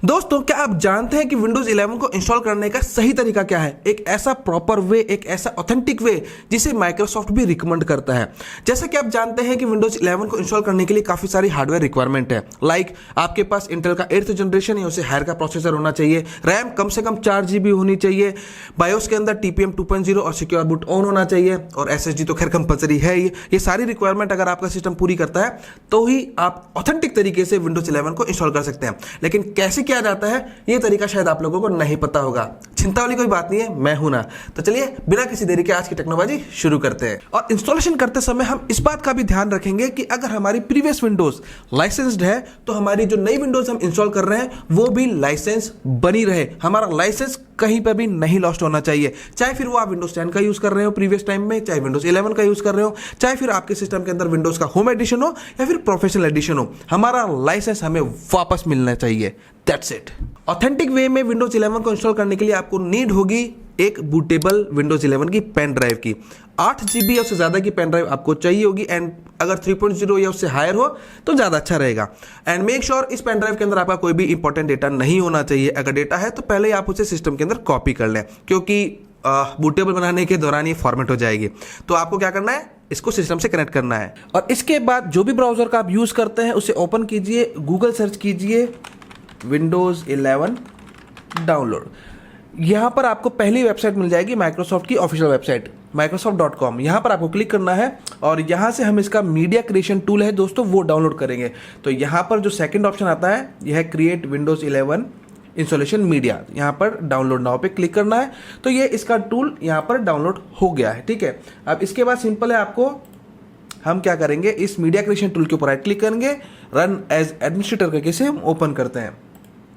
दोस्तों, क्या आप जानते हैं कि विंडोज 11 को इंस्टॉल करने का सही तरीका क्या है? एक ऐसा प्रॉपर वे, एक ऐसा ऑथेंटिक वे जिसे माइक्रोसॉफ्ट भी रिकमेंड करता है। जैसा कि आप जानते हैं कि विंडोज 11 को इंस्टॉल करने के लिए काफी सारी हार्डवेयर रिक्वायरमेंट है। लाइक आपके पास इंटेल का 8th जनरेशन या उससे हायर का प्रोसेसर होना चाहिए, रैम कम से कम 4 GB होनी चाहिए, बायोस के अंदर TPM 2.0 और सिक्योर बूट ऑन होना चाहिए, और SSD तो खैर कंपलसरी है ही। ये सारी रिक्वायरमेंट अगर आपका सिस्टम पूरी करता है तो ही आप ऑथेंटिक तरीके से विंडोज 11 को इंस्टॉल कर सकते हैं। लेकिन कैसे किया जाता है ये तरीका शायद आप लोगों को नहीं पता होगा। चिंता वाली कोई बात नहीं है, मैं हूं ना। तो चलिए बिना किसी देरी के आज की टेक्नोलॉजी शुरू करते हैं। और इंस्टॉलेशन करते समय हम इस बात का भी ध्यान रखेंगे कि अगर हमारी प्रीवियस विंडोज लाइसेंस्ड है तो हमारी जो नई विंडोज हम इंस्टॉल कर रहे हैं वो भी लाइसेंस बनी रहे। हमारा लाइसेंस कहीं पर भी नहीं लॉस्ट होना चाहिए, चाहे फिर वो आप विंडोज 10 का यूज कर रहे हो प्रीवियस टाइम में, चाहे विंडोज 11 का यूज कर रहे हो, चाहे फिर आपके सिस्टम के अंदर विंडोज का होम एडिशन हो या फिर प्रोफेशनल एडिशन हो, हमारा लाइसेंस हमें वापस मिलना चाहिए। That's it. ऑथेंटिक वे में विंडोज 11 को इंस्टॉल करने के लिए आपको नीड होगी एक बूटेबल विंडोज 11 की पेन ड्राइव की। 8 GB या उससे ज़्यादा की पेन ड्राइव आपको चाहिए होगी, एंड अगर 3.0 या उससे हायर हो तो ज़्यादा अच्छा रहेगा। एंड मेक श्योर इस पेन ड्राइव के अंदर आपका कोई भी इंपॉर्टेंट डेटा नहीं होना चाहिए। अगर डेटा है तो पहले आप उसे सिस्टम के अंदर कॉपी कर लें, क्योंकि बूटेबल बनाने के दौरान ये फॉर्मेट हो जाएगी। तो आपको क्या करना है, इसको सिस्टम से कनेक्ट करना है, और इसके बाद जो भी ब्राउजर का आप यूज़ करते हैं उसे ओपन कीजिए, गूगल सर्च कीजिए विंडोज 11 डाउनलोड। यहाँ पर आपको पहली वेबसाइट मिल जाएगी माइक्रोसॉफ्ट की ऑफिशियल वेबसाइट microsoft.com। यहाँ पर आपको क्लिक करना है और यहाँ से हम इसका मीडिया क्रिएशन टूल है दोस्तों वो डाउनलोड करेंगे। तो यहाँ पर जो सेकंड ऑप्शन आता है यह है क्रिएट विंडोज 11 इंस्टॉलेशन मीडिया। यहाँ पर डाउनलोड नाउ पे क्लिक करना है। तो ये इसका टूल यहाँ पर डाउनलोड हो गया है, ठीक है। अब इसके बाद सिंपल है, आपको हम क्या करेंगे, इस मीडिया क्रिएशन टूल के ऊपर राइट क्लिक करेंगे, रन एज एडमिनिस्ट्रेटर करके इसे हम ओपन करते हैं।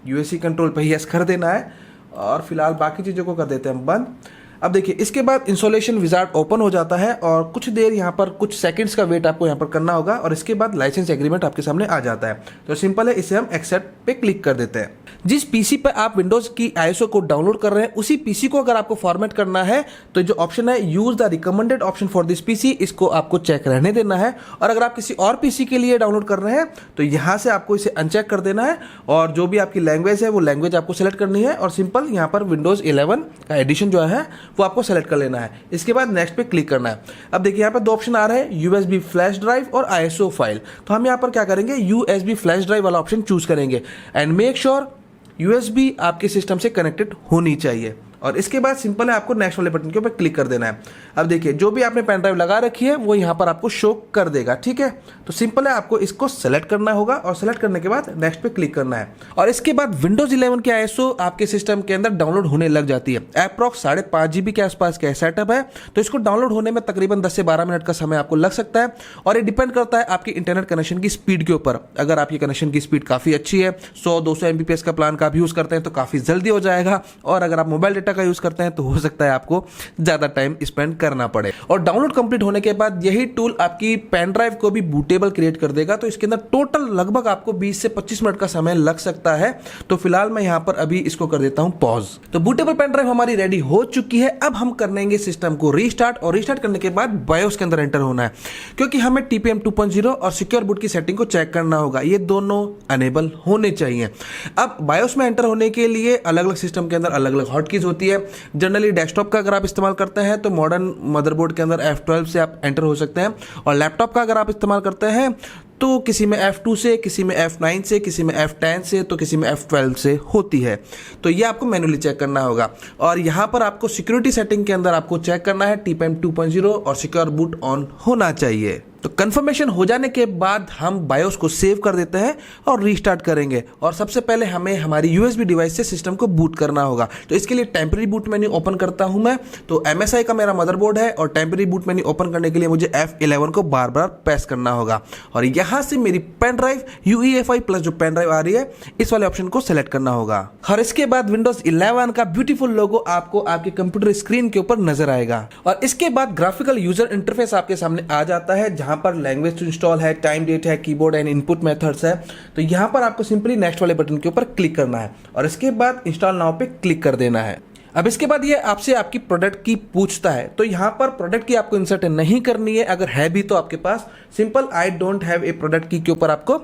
यूएससी कंट्रोल पे ही यस कर देना है, और फिलहाल बाकी चीज़ों को कर देते हैं बंद। अब देखिए इसके बाद इंस्टॉलेशन विजार्ड ओपन हो जाता है और कुछ देर यहाँ पर कुछ सेकंड्स का वेट आपको यहाँ पर करना होगा, और इसके बाद लाइसेंस एग्रीमेंट आपके सामने आ जाता है। तो सिंपल है, इसे हम एक्सेप्ट पे क्लिक कर देते हैं। जिस पीसी पर आप विंडोज की आईएसओ को डाउनलोड कर रहे हैं उसी पीसी को अगर आपको फॉर्मेट करना है तो जो ऑप्शन है use the recommended option for this PC, इसको आपको चेक रहने देना है। और अगर आप किसी और पीसी के लिए डाउनलोड कर रहे हैं तो यहाँ से आपको इसे अनचेक कर देना है, और जो भी आपकी लैंग्वेज है वो लैंग्वेज आपको सेलेक्ट करनी है, और सिंपल यहाँ पर विंडोज 11 का एडिशन जो है वो आपको सेलेक्ट कर लेना है। इसके बाद नेक्स्ट पे क्लिक करना है। अब देखिए यहाँ पर दो ऑप्शन आ रहे हैं, यूएसबी फ्लैश ड्राइव और आईएसओ फाइल। तो हम यहाँ पर क्या करेंगे, यूएसबी फ्लैश ड्राइव वाला ऑप्शन चूज करेंगे, एंड मेक श्योर यूएसबी आपके सिस्टम से कनेक्टेड होनी चाहिए। और इसके बाद सिंपल है, आपको नेक्स्ट वाले बटन के ऊपर क्लिक कर देना है। अब देखिए जो भी आपने पेन ड्राइव लगा रखी है वो यहाँ पर आपको शो कर देगा, ठीक है। तो सिंपल है, आपको इसको सेलेक्ट करना होगा, और सेलेक्ट करने के बाद नेक्स्ट पे क्लिक करना है। और इसके बाद विंडोज 11 की आईएसओ आपके सिस्टम के अंदर डाउनलोड होने लग जाती है। अप्रॉक्स 5.5 GB के आसपास का सेटअप है, तो इसको डाउनलोड होने में तकरीबन 10 से 12 मिनट का समय आपको लग सकता है, और ये डिपेंड करता है आपके इंटरनेट कनेक्शन की स्पीड के ऊपर। अगर आपकी कनेक्शन की स्पीड काफी अच्छी है, 100-200 MBPS का प्लान का आप यूज करते हैं तो काफी जल्दी हो जाएगा, और अगर आप मोबाइल डेटा का यूज करते हैं तो हो सकता है आपको ज्यादा टाइम स्पेंड करना पड़े। और डाउनलोड कंप्लीट होने के बाद यही टूल आपकी पेन ड्राइव को भी बूटेबल क्रिएट कर देगा। तो इसके अंदर टोटल लगभग आपको 20 से 25 मिनट का समय लग सकता है। तो फिलहाल मैं यहां पर अभी इसको कर देता हूं पॉज। तो बूटेबल पेन ड्राइव हमारी रेडी हो चुकी है। अब हम कर लेंगे सिस्टम को रीस्टार्ट, और रीस्टार्ट करने के बाद बायोस के अंदर एंटर होना है, क्योंकि हमें TPM 2.0 और सिक्योर बूट की सेटिंग को चेक करना होगा। ये दोनों अनेबल होने चाहिए। अब बायोस में एंटर होने के लिए अलग अलग सिस्टम के अंदर अलग अलग हॉटकीज होती है। जनरली डेस्कटॉप का अगर आप इस्तेमाल करते हैं तो मॉडर्न मदरबोर्ड के अंदर F12 से आप एंटर हो सकते हैं, और लैपटॉप का अगर आप इस्तेमाल करते हैं तो किसी में F2 से, किसी में F9 से, किसी में F10 से, तो किसी में F12 से होती है। तो ये आपको मैन्युअली चेक करना होगा। और यहाँ पर आपको सिक्योरिटी सेटिंग के अंदर आपको चेक करना है TPM 2.0 और सिक्योर बूट ऑन होना चाहिए। तो कंफर्मेशन हो जाने के बाद हम बायोस को सेव कर देते हैं और रीस्टार्ट करेंगे। और सबसे पहले हमें हमारी यूएसबी डिवाइस से सिस्टम को बूट करना होगा। तो इसके लिए टेम्पररी बूट मेन्यू ओपन करता हूं मैं। तो MSI का मेरा मदरबोर्ड है, और टेम्पररी बूट मेन्यू ओपन करने के लिए मुझे F11 को बार बार प्रेस करना होगा, और यहां से मेरी पेन ड्राइव UEFI प्लस जो पेन ड्राइव आ रही है इस वाले ऑप्शन को सेलेक्ट करना होगा। और इसके बाद विंडोज 11 का ब्यूटीफुल लोगो आपको आपके कंप्यूटर स्क्रीन के ऊपर नजर आएगा। और इसके बाद ग्राफिकल यूजर इंटरफेस आपके सामने आ जाता है, जहां पर लैंग्वेज टू इंस्टॉल है, टाइम डेट है, कीबोर्ड एंड इनपुट मेथड्स है। तो यहां पर आपको सिंपली नेक्स्ट वाले बटन के ऊपर क्लिक करना है, और इसके बाद इंस्टॉल नाउ पे क्लिक कर देना है। अब इसके बाद ये आपसे आपकी प्रोडक्ट की पूछता है, तो यहाँ पर प्रोडक्ट की आपको इंसर्ट नहीं करनी है। अगर है भी तो आपके पास simple I don't have a product की के ऊपर आपको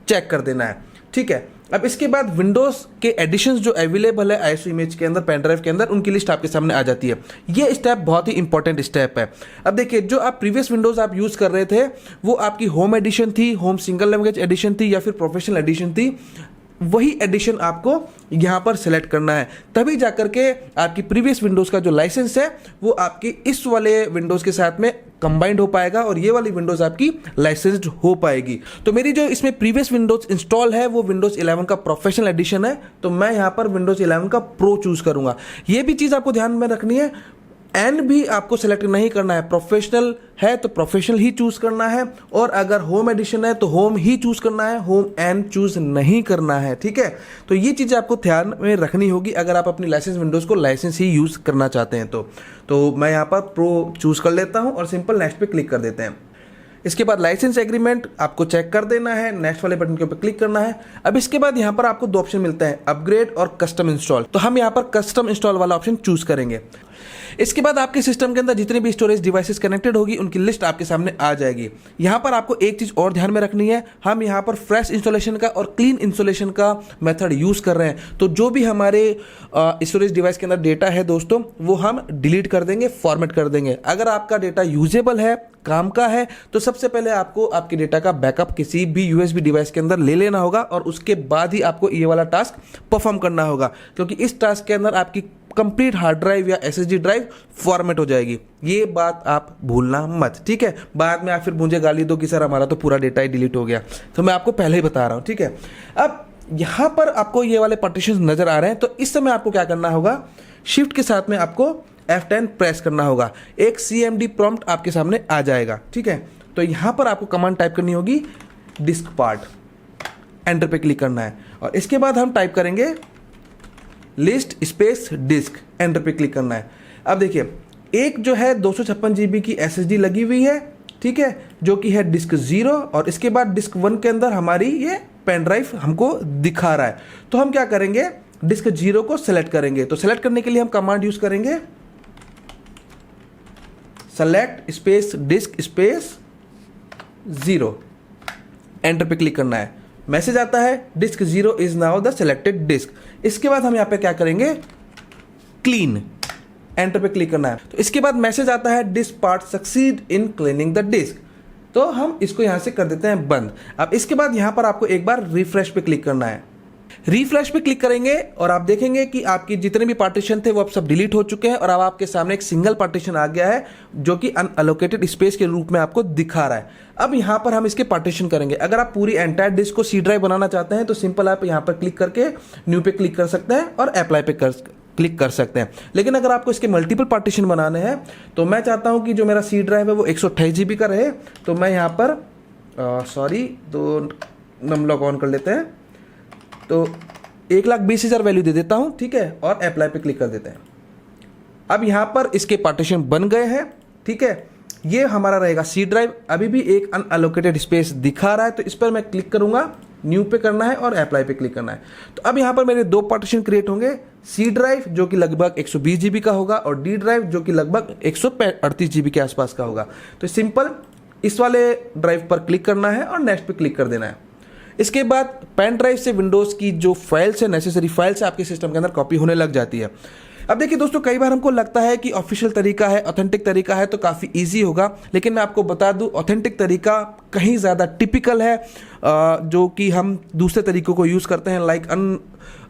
चेक कर देना है, ठीक है। अब इसके बाद विंडोज़ के एडिशंस जो अवेलेबल है आईएसओ इमेज के अंदर, पेन ड्राइव के अंदर, उनकी लिस्ट आपके सामने आ जाती है। ये स्टेप बहुत ही इंपॉर्टेंट स्टेप है। अब देखिए, जो आप प्रीवियस विंडोज़ आप यूज़ कर रहे थे वो आपकी होम एडिशन थी, होम सिंगल लैंग्वेज एडिशन थी या फिर प्रोफेशनल एडिशन थी, वही एडिशन आपको यहाँ पर सेलेक्ट करना है। तभी जाकर के आपकी प्रीवियस विंडोज़ का जो लाइसेंस है वो आपकी इस वाले विंडोज़ के साथ में कंबाइंड हो पाएगा और ये वाली विंडोज़ आपकी लाइसेंस्ड हो पाएगी। तो मेरी जो इसमें प्रीवियस विंडोज़ इंस्टॉल है वो विंडोज़ 11 का प्रोफेशनल एडिशन है, तो मैं यहाँ पर विंडोज़ 11 का प्रो चूज़ करूँगा। ये भी चीज़ आपको ध्यान में रखनी है, एन भी आपको सेलेक्ट नहीं करना है। प्रोफेशनल है तो प्रोफेशनल ही चूज करना है, और अगर होम एडिशन है तो होम ही चूज करना है, होम एन चूज नहीं करना है। ठीक है, तो ये चीज़ आपको ध्यान में रखनी होगी अगर आप अपनी लाइसेंस विंडोज़ को लाइसेंस ही यूज़ करना चाहते हैं। तो मैं यहाँ पर प्रो चूज कर लेता हूँ और सिंपल नेक्स्ट पे क्लिक कर देते हैं। इसके बाद लाइसेंस एग्रीमेंट आपको चेक कर देना है, नेक्स्ट वाले बटन के ऊपर क्लिक करना है। अब इसके बाद यहाँ पर आपको दो ऑप्शन मिलता है, अपग्रेड और कस्टम इंस्टॉल। तो हम यहाँ पर कस्टम इंस्टॉल वाला ऑप्शन चूज करेंगे। इसके बाद आपके सिस्टम के अंदर जितनी भी स्टोरेज डिवाइसेस कनेक्टेड होगी उनकी लिस्ट आपके सामने आ जाएगी। यहाँ पर आपको एक चीज़ और ध्यान में रखनी है, हम यहाँ पर फ्रेश इंस्टॉलेशन का और क्लीन इंस्टॉलेशन का मेथड यूज़ कर रहे हैं। तो जो भी हमारे स्टोरेज डिवाइस के अंदर डेटा है दोस्तों, वो हम डिलीट कर देंगे, फॉर्मेट कर देंगे। अगर आपका डेटा यूजेबल है, काम का है, तो सबसे पहले आपको आपके डेटा का बैकअप किसी भी यूएसबी डिवाइस के अंदर ले लेना होगा और उसके बाद ही आपको ये वाला टास्क परफॉर्म करना होगा, क्योंकि इस टास्क के अंदर आपकी कंप्लीट हार्ड ड्राइव या एसएसडी ड्राइव फॉर्मेट हो जाएगी। ये बात आप भूलना मत, ठीक है। बाद में आप फिर मुझे गाली दो कि सर हमारा तो पूरा डेटा ही डिलीट हो गया, तो मैं आपको पहले ही बता रहा हूँ, ठीक है। अब यहाँ पर आपको ये वाले पार्टीशन नजर आ रहे हैं, तो इस समय आपको क्या करना होगा, शिफ्ट के साथ में आपको F10 प्रेस करना होगा। एक CMD प्रॉम्प्ट आपके सामने आ जाएगा, ठीक है। तो यहाँ पर आपको कमांड टाइप करनी होगी डिस्क पार्ट, एंटर पे क्लिक करना है, और इसके बाद हम टाइप करेंगे लिस्ट स्पेस डिस्क, एंटर पे क्लिक करना है। अब देखिए, एक जो है 256 GB की SSD लगी हुई है, ठीक है, जो कि है डिस्क 0, और इसके बाद डिस्क 1 के अंदर हमारी ये पेन ड्राइव हमको दिखा रहा है। तो हम क्या करेंगे, डिस्क 0 को सेलेक्ट करेंगे। तो सेलेक्ट करने के लिए हम कमांड यूज करेंगे select space disk space 0, enter पे क्लिक करना है। मैसेज आता है disk 0 is now the selected disk. इसके बाद हम यहाँ पे क्या करेंगे, क्लीन, एंटर पे क्लिक करना है। तो इसके बाद मैसेज आता है disk part succeed in cleaning the disk, तो हम इसको यहां से कर देते हैं बंद। अब इसके बाद यहां पर आपको एक बार रिफ्रेश पे क्लिक करना है। रिफ्रेश पे क्लिक करेंगे और आप देखेंगे कि आपकी जितने भी पार्टीशन थे वो अब सब डिलीट हो चुके हैं, और अब आपके सामने एक सिंगल पार्टीशन आ गया है जो कि अनअलोकेटेड स्पेस के रूप में आपको दिखा रहा है। अब यहां पर हम इसके पार्टीशन करेंगे। अगर आप पूरी एंटायर डिस्क को सी ड्राइव बनाना चाहते हैं तो सिंपल आप यहां पर क्लिक करके न्यू पे क्लिक कर सकते हैं और अप्लाई पे क्लिक कर सकते हैं। लेकिन अगर आपको इसके मल्टीपल पार्टीशन बनाने हैं, तो मैं चाहता हूं कि जो मेरा सी ड्राइव है वो 128 GB का रहे, तो मैं यहां पर तो नमलॉक ऑन कर लेते हैं, तो 1,20,000 वैल्यू दे देता हूं, ठीक है, और अप्लाई पे क्लिक कर देते हैं। अब यहां पर इसके पार्टीशन बन गए हैं, ठीक है। ये हमारा रहेगा सी ड्राइव, अभी भी एक अनअलोकेटेड स्पेस दिखा रहा है, तो इस पर मैं क्लिक करूंगा, न्यू पे करना है और अप्लाई पे क्लिक करना है। तो अब यहां पर मेरे दो पार्टीशन क्रिएट होंगे, सी ड्राइव जो कि लगभग 120 GB का होगा और डी ड्राइव जो कि लगभग 138 GB के आसपास का होगा। तो सिंपल इस वाले ड्राइव पर क्लिक करना है और नेक्स्ट पे क्लिक कर देना है। इसके बाद पेन ड्राइव से विंडोज़ की जो फाइल्स है, नेसेसरी फाइल्स है, आपके सिस्टम के अंदर कॉपी होने लग जाती है। अब देखिए दोस्तों, कई बार हमको लगता है कि ऑफिशियल तरीका है, ऑथेंटिक तरीका है तो काफ़ी इजी होगा, लेकिन मैं आपको बता दूं ऑथेंटिक तरीका कहीं ज़्यादा टिपिकल है, जो कि हम दूसरे तरीकों को यूज़ करते हैं, लाइक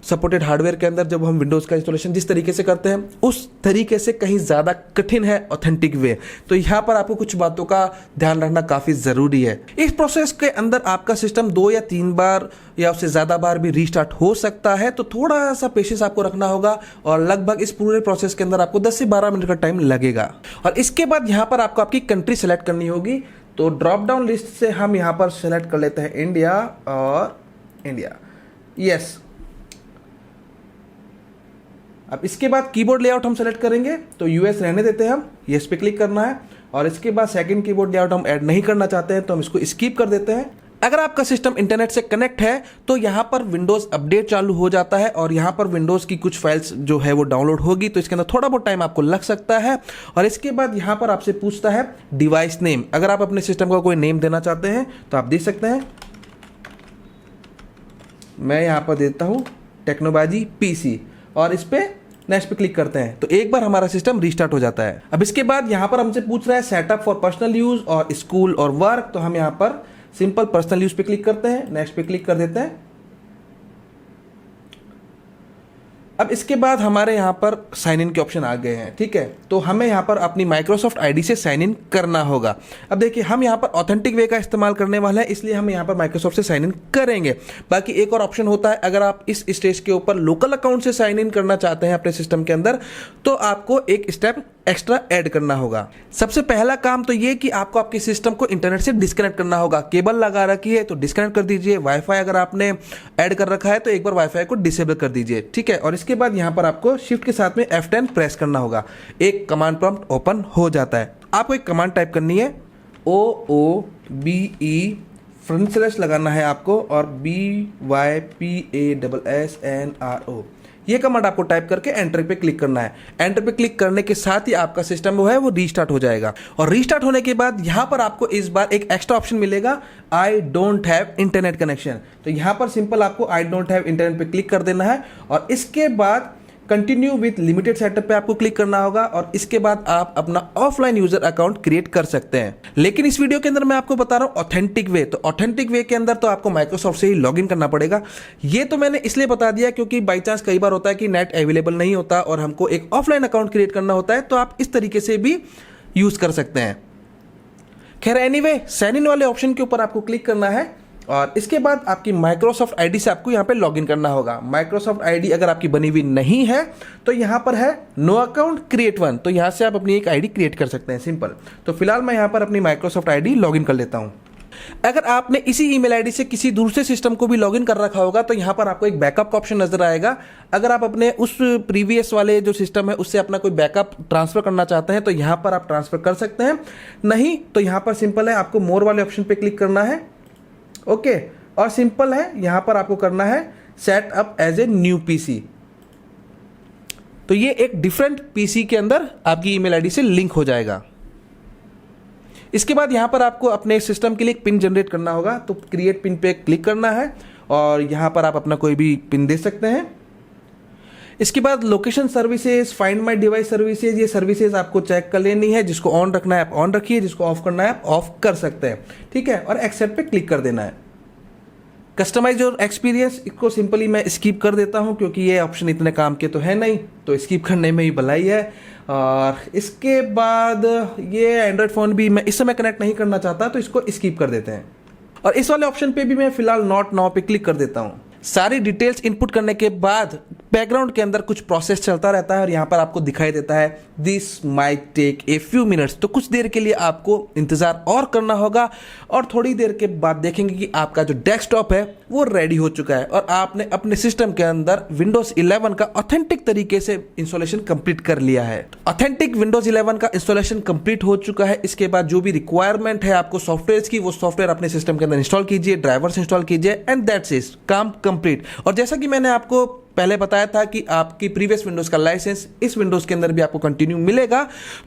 सपोर्टेड हार्डवेयर के अंदर जब हम विंडोज़ का इंस्टॉलेशन जिस तरीके से करते हैं उस तरीके से कहीं ज़्यादा कठिन है ऑथेंटिक वे। तो यहाँ पर आपको कुछ बातों का ध्यान रखना काफ़ी ज़रूरी है। इस प्रोसेस के अंदर आपका सिस्टम 2 या 3 बार या उससे ज़्यादा बार भी रीस्टार्ट हो सकता है, तो थोड़ा सा पेशेंस आपको रखना होगा, और लगभग इस पूरे प्रोसेस के अंदर आपको 10 से 12 मिनट का टाइम लगेगा। और इसके बाद यहाँ पर आपको आपकी कंट्री सेलेक्ट करनी होगी। तो ड्रॉप डाउन लिस्ट से हम यहाँ पर सेलेक्ट कर लेते हैं इंडिया और इंडिया, यस। अब इसके बाद कीबोर्ड लेआउट हम सेलेक्ट करेंगे, तो यूएस रहने देते हैं हम, यस पे क्लिक करना है। और इसके बाद सेकंड कीबोर्ड लेआउट हम ऐड नहीं करना चाहते हैं तो हम इसको स्किप कर देते हैं। अगर आपका सिस्टम इंटरनेट से कनेक्ट है तो यहाँ पर विंडोज़ अपडेट चालू हो जाता है और यहाँ पर विंडोज़ की कुछ फाइल्स जो है वो डाउनलोड होगी, तो इसके अंदर थोड़ा बहुत टाइम आपको लग सकता है। और इसके बाद यहाँ पर आपसे पूछता है डिवाइस नेम। अगर आप अपने सिस्टम का कोई नेम देना चाहते हैं तो आप दे सकते हैं, मैं यहाँ पर देता हूँ टेक्नोबाजी पीसी और इस पे नेक्स्ट पे क्लिक करते हैं तो एक बार हमारा सिस्टम रीस्टार्ट हो जाता है। अब इसके बाद यहाँ पर हमसे पूछ रहा है सेटअप फॉर पर्सनल यूज और स्कूल और वर्क, तो हम यहाँ पर सिंपल पर्सनल यूज पे क्लिक करते हैं, नेक्स्ट पे क्लिक कर देते हैं। अब इसके बाद हमारे यहाँ पर साइन इन के ऑप्शन आ गए हैं, ठीक है। तो हमें यहाँ पर अपनी माइक्रोसॉफ्ट आईडी से साइन इन करना होगा। अब देखिए हम यहाँ पर ऑथेंटिक वे का इस्तेमाल करने वाला है, इसलिए हम यहाँ पर माइक्रोसॉफ्ट से साइन इन करेंगे। बाकी एक और ऑप्शन होता है, अगर आप इस स्टेज के ऊपर लोकल अकाउंट से साइन इन करना चाहते हैं अपने सिस्टम के अंदर, तो आपको एक स्टेप एक्स्ट्रा ऐड करना होगा। सबसे पहला काम तो ये कि आपको आपके सिस्टम को इंटरनेट से डिस्कनेक्ट करना होगा। केबल लगा रखी है तो डिस्कनेक्ट कर दीजिए, वाईफाई अगर आपने ऐड कर रखा है तो एक बार वाईफाई को डिसेबल कर दीजिए, ठीक है। और इसके बाद यहाँ पर आपको शिफ्ट के साथ में F10 प्रेस करना होगा, एक कमांड प्रॉम्प्ट ओपन हो जाता है। आपको एक कमांड टाइप करनी है OOBE फ्रंट स्लैश लगाना है आपको और BYPASSNRO, ये कमांड आपको टाइप करके एंटर पे क्लिक करना है। एंटर पे क्लिक करने के साथ ही आपका सिस्टम वो है वो रीस्टार्ट हो जाएगा। और रीस्टार्ट होने के बाद यहाँ पर आपको इस बार एक एक्स्ट्रा ऑप्शन मिलेगा, आई डोंट हैव इंटरनेट कनेक्शन। तो यहाँ पर सिंपल आपको आई डोंट हैव इंटरनेट पे क्लिक कर देना है और इसके बाद कंटिन्यू विथ लिमिटेड सेटअप पे आपको क्लिक करना होगा और इसके बाद आप अपना ऑफलाइन यूजर अकाउंट क्रिएट कर सकते हैं। लेकिन इस वीडियो के अंदर मैं आपको बता रहा हूं ऑथेंटिक वे। तो ऑथेंटिक वे के अंदर तो आपको माइक्रोसॉफ्ट से ही लॉगिन करना पड़ेगा। ये तो मैंने इसलिए बता दिया क्योंकि बाई चांस कई बार होता है कि नेट अवेलेबल नहीं होता और हमको एक ऑफलाइन अकाउंट क्रिएट करना होता है, तो आप इस तरीके से भी यूज कर सकते हैं। खैर एनीवे, साइन इन वाले ऑप्शन के ऊपर आपको क्लिक करना है और इसके बाद आपकी माइक्रोसॉफ्ट आईडी से आपको यहाँ पे लॉगिन करना होगा। माइक्रोसॉफ्ट आईडी अगर आपकी बनी हुई नहीं है तो यहाँ पर है नो अकाउंट क्रिएट वन, तो यहाँ से आप अपनी एक आईडी क्रिएट कर सकते हैं, सिंपल। तो फिलहाल मैं यहाँ पर अपनी माइक्रोसॉफ्ट आईडी लॉगिन कर लेता हूँ। अगर आपने इसी ईमेल आईडी से किसी दूसरे सिस्टम को भी लॉगिन कर रखा होगा तो यहाँ पर आपको एक बैकअप का ऑप्शन नजर आएगा। अगर आप अपने उस प्रीवियस वाले जो सिस्टम है उससे अपना कोई बैकअप ट्रांसफर करना चाहते हैं तो यहाँ पर आप ट्रांसफर कर सकते हैं, नहीं तो यहाँ पर सिंपल है आपको मोर वाले ऑप्शन पे क्लिक करना है, ओके। और सिंपल है यहां पर आपको करना है set up as a new PC. तो ये एक डिफरेंट पीसी के अंदर आपकी ईमेल आईडी से लिंक हो जाएगा। इसके बाद यहां पर आपको अपने सिस्टम के लिए एक पिन जनरेट करना होगा, तो क्रिएट पिन पे क्लिक करना है और यहां पर आप अपना कोई भी पिन दे सकते हैं। इसके बाद location services, find my device services, ये सर्विसेज आपको चेक कर लेनी है। जिसको ऑन रखना है आप ऑन रखिए, जिसको ऑफ करना है आप ऑफ कर सकते हैं, ठीक है। और एक्सेप्ट पे क्लिक कर देना है। कस्टमाइज योर एक्सपीरियंस, इसको सिंपली मैं स्किप कर देता हूं क्योंकि ये ऑप्शन इतने काम के तो है नहीं, तो स्किप करने में ही भलाई है। और इसके बाद ये एंड्रॉयड फ़ोन भी मैं इस समय कनेक्ट नहीं करना चाहता तो इसको स्किप कर देते हैं। और इस वाले ऑप्शन पे भी मैं फिलहाल नॉट नाउ पे क्लिक कर देता हूं। सारी डिटेल्स इनपुट करने के बाद बैकग्राउंड के अंदर कुछ प्रोसेस चलता रहता है और यहाँ पर आपको दिखाई देता है this might take a few minutes. तो कुछ देर के लिए आपको इंतजार और करना होगा और थोड़ी देर के बाद देखेंगे कि आपका जो डेस्कटॉप है वो रेडी हो चुका है और आपने अपने सिस्टम के अंदर विंडोज 11 का ऑथेंटिक तरीके से इंस्टॉलेशन कंप्लीट कर लिया है। ऑथेंटिक विंडोज 11 का इंस्टॉलेशन कंप्लीट हो चुका है। इसके बाद जो भी रिक्वायरमेंट है आपको सॉफ्टवेयर की, वो सॉफ्टवेयर अपने सिस्टम के अंदर इंस्टॉल कीजिए, ड्राइवर्स इंस्टॉल कीजिए एंड दैट्स इट, काम कंप्लीट। और जैसा कि मैंने आपको पहले बताया था कि आपकी प्रीवियस विंडोज का लाइसेंस इस विंडोज के अंदर भी आपको कंटिन्यू मिलेगा।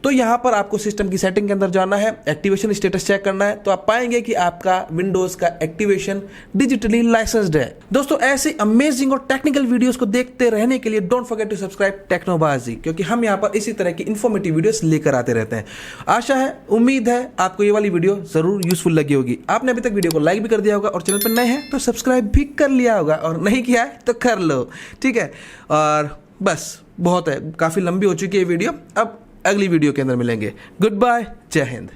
तो यहां पर आपको सिस्टम की सेटिंग के अंदर जाना है, एक्टिवेशन स्टेटस चेक करना है, तो आप पाएंगे कि आपका विंडोज का एक्टिवेशन डिजिटली लाइसेंस्ड है। दोस्तों ऐसे अमेजिंग और टेक्निकल वीडियोस को देखते रहने के लिए don't forget to subscribe Technobaazi, क्योंकि हम यहां पर इसी तरह की इंफॉर्मेटिव वीडियोस लेकर आते रहते हैं। आशा है, उम्मीद है आपको ये वाली वीडियो जरूर यूजफुल लगी होगी। आपने अभी तक वीडियो को लाइक भी कर दिया होगा और चैनल पर नए हैं तो सब्सक्राइब भी कर लिया होगा और नहीं किया है तो कर लो, ठीक है। और बस बहुत है, काफ़ी लंबी हो चुकी है वीडियो। अब अगली वीडियो के अंदर मिलेंगे। गुड बाय, जय हिंद।